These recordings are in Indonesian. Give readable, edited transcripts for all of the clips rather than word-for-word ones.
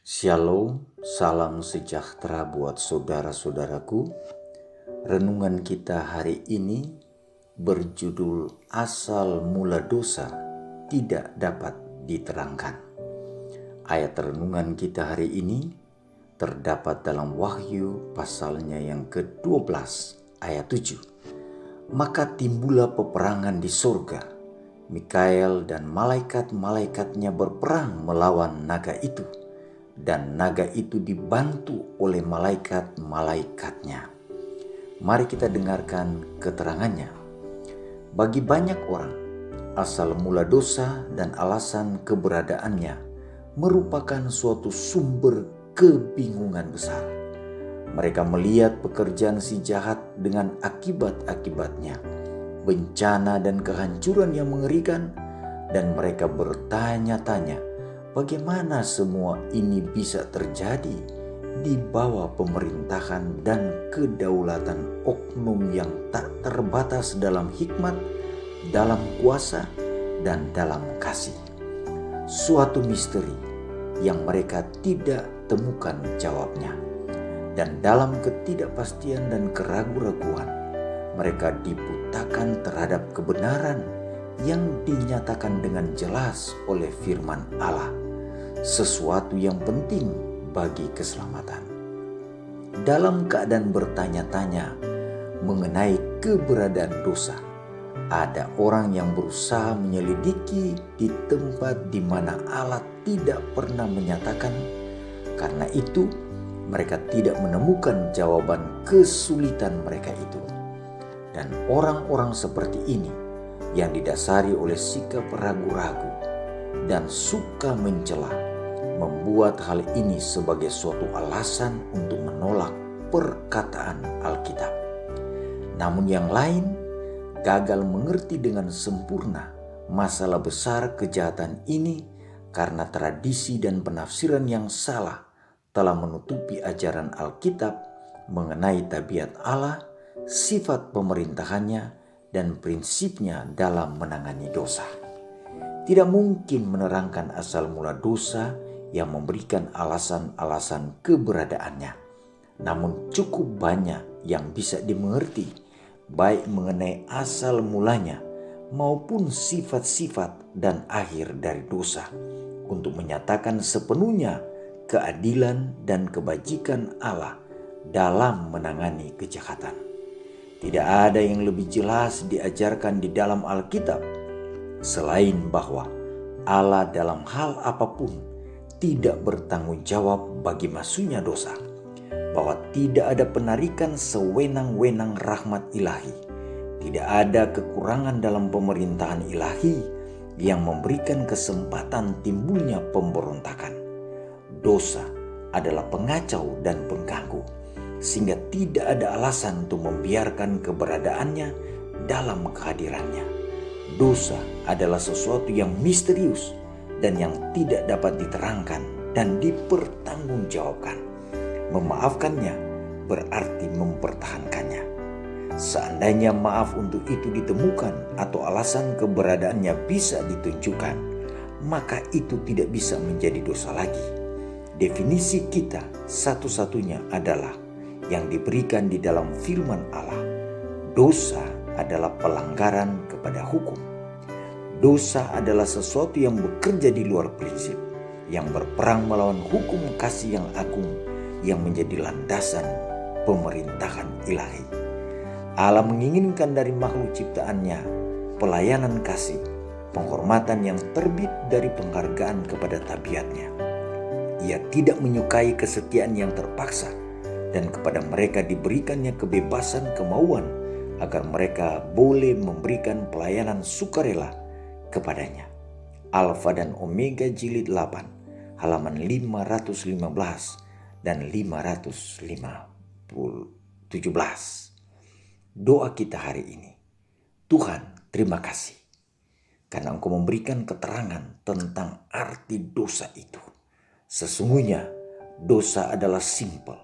Shalom, salam sejahtera buat saudara-saudaraku. Renungan kita hari ini berjudul Asal Mula Dosa Tidak Dapat Diterangkan. Ayat renungan kita hari ini terdapat dalam Wahyu pasalnya yang ke-12 ayat 7. Maka timbullah peperangan di sorga. Mikael dan malaikat-malaikatnya berperang melawan naga itu. Dan naga itu dibantu oleh malaikat-malaikatnya. Mari kita dengarkan keterangannya. Bagi banyak orang, asal mula dosa dan alasan keberadaannya merupakan suatu sumber kebingungan besar. Mereka melihat pekerjaan si jahat dengan akibat-akibatnya, bencana dan kehancuran yang mengerikan, dan mereka bertanya-tanya, bagaimana semua ini bisa terjadi di bawah pemerintahan dan kedaulatan oknum yang tak terbatas dalam hikmat, dalam kuasa, dan dalam kasih. Suatu misteri yang mereka tidak temukan jawabnya. Dan dalam ketidakpastian dan keraguan-raguan, mereka dibutakan terhadap kebenaran yang dinyatakan dengan jelas oleh firman Allah. Sesuatu yang penting bagi keselamatan. Dalam keadaan bertanya-tanya mengenai keberadaan dosa, ada orang yang berusaha menyelidiki di tempat di mana Allah tidak pernah menyatakan. Karena itu, mereka tidak menemukan jawaban kesulitan mereka itu. Dan orang-orang seperti ini yang didasari oleh sikap ragu-ragu dan suka mencela, membuat hal ini sebagai suatu alasan untuk menolak perkataan Alkitab. Namun yang lain gagal mengerti dengan sempurna masalah besar kejahatan ini karena tradisi dan penafsiran yang salah telah menutupi ajaran Alkitab mengenai tabiat Allah, sifat pemerintahannya, dan prinsipnya dalam menangani dosa. Tidak mungkin menerangkan asal mula dosa yang memberikan alasan-alasan keberadaannya. Namun cukup banyak yang bisa dimengerti, baik mengenai asal mulanya maupun sifat-sifat dan akhir dari dosa, untuk menyatakan sepenuhnya keadilan dan kebajikan Allah dalam menangani kejahatan. Tidak ada yang lebih jelas diajarkan di dalam Alkitab selain bahwa Allah dalam hal apapun tidak bertanggung jawab bagi masunya dosa, bahwa tidak ada penarikan sewenang-wenang rahmat ilahi, tidak ada kekurangan dalam pemerintahan ilahi yang memberikan kesempatan timbulnya pemberontakan. Dosa adalah pengacau dan pengganggu, sehingga tidak ada alasan untuk membiarkan keberadaannya dalam kehadirannya. Dosa adalah sesuatu yang misterius dan yang tidak dapat diterangkan dan dipertanggungjawabkan. Memaafkannya berarti mempertahankannya. Seandainya maaf untuk itu ditemukan atau alasan keberadaannya bisa ditunjukkan, maka itu tidak bisa menjadi dosa lagi. Definisi kita satu-satunya adalah yang diberikan di dalam firman Allah. Dosa adalah pelanggaran kepada hukum. Dosa adalah sesuatu yang bekerja di luar prinsip, yang berperang melawan hukum kasih yang agung yang menjadi landasan pemerintahan ilahi. Allah menginginkan dari makhluk ciptaannya pelayanan kasih, penghormatan yang terbit dari penghargaan kepada tabiatnya. Ia tidak menyukai kesetiaan yang terpaksa, dan kepada mereka diberikannya kebebasan kemauan agar mereka boleh memberikan pelayanan sukarela kepadanya. Alfa dan Omega jilid 8 halaman 515 dan 517. Doa kita hari ini. Tuhan, terima kasih karena Engkau memberikan keterangan tentang arti dosa itu. Sesungguhnya dosa adalah simple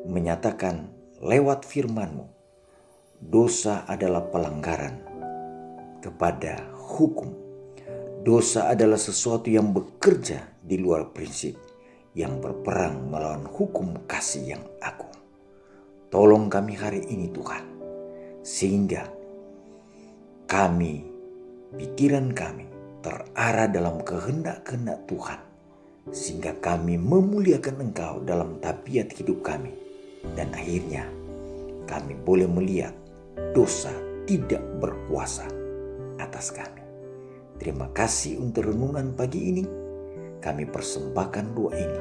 menyatakan lewat firman-Mu. Dosa adalah pelanggaran kepada hukum. Dosa adalah sesuatu yang bekerja di luar prinsip yang berperang melawan hukum kasih yang agung. Tolong kami hari ini Tuhan, sehingga kami, pikiran kami terarah dalam kehendak-kehendak Tuhan, sehingga kami memuliakan Engkau dalam tabiat hidup kami, dan akhirnya kami boleh melihat dosa tidak berkuasa atas kami. Terima kasih untuk renungan pagi ini. Kami persembahkan doa ini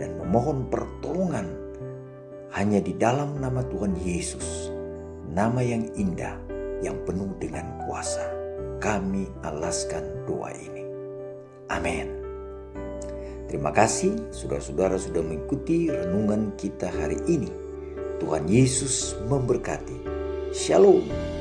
dan memohon pertolongan hanya di dalam nama Tuhan Yesus, nama yang indah, yang penuh dengan kuasa. Kami alaskan doa ini. Amin. Terima kasih saudara-saudara sudah mengikuti renungan kita hari ini. Tuhan Yesus memberkati. Shalom.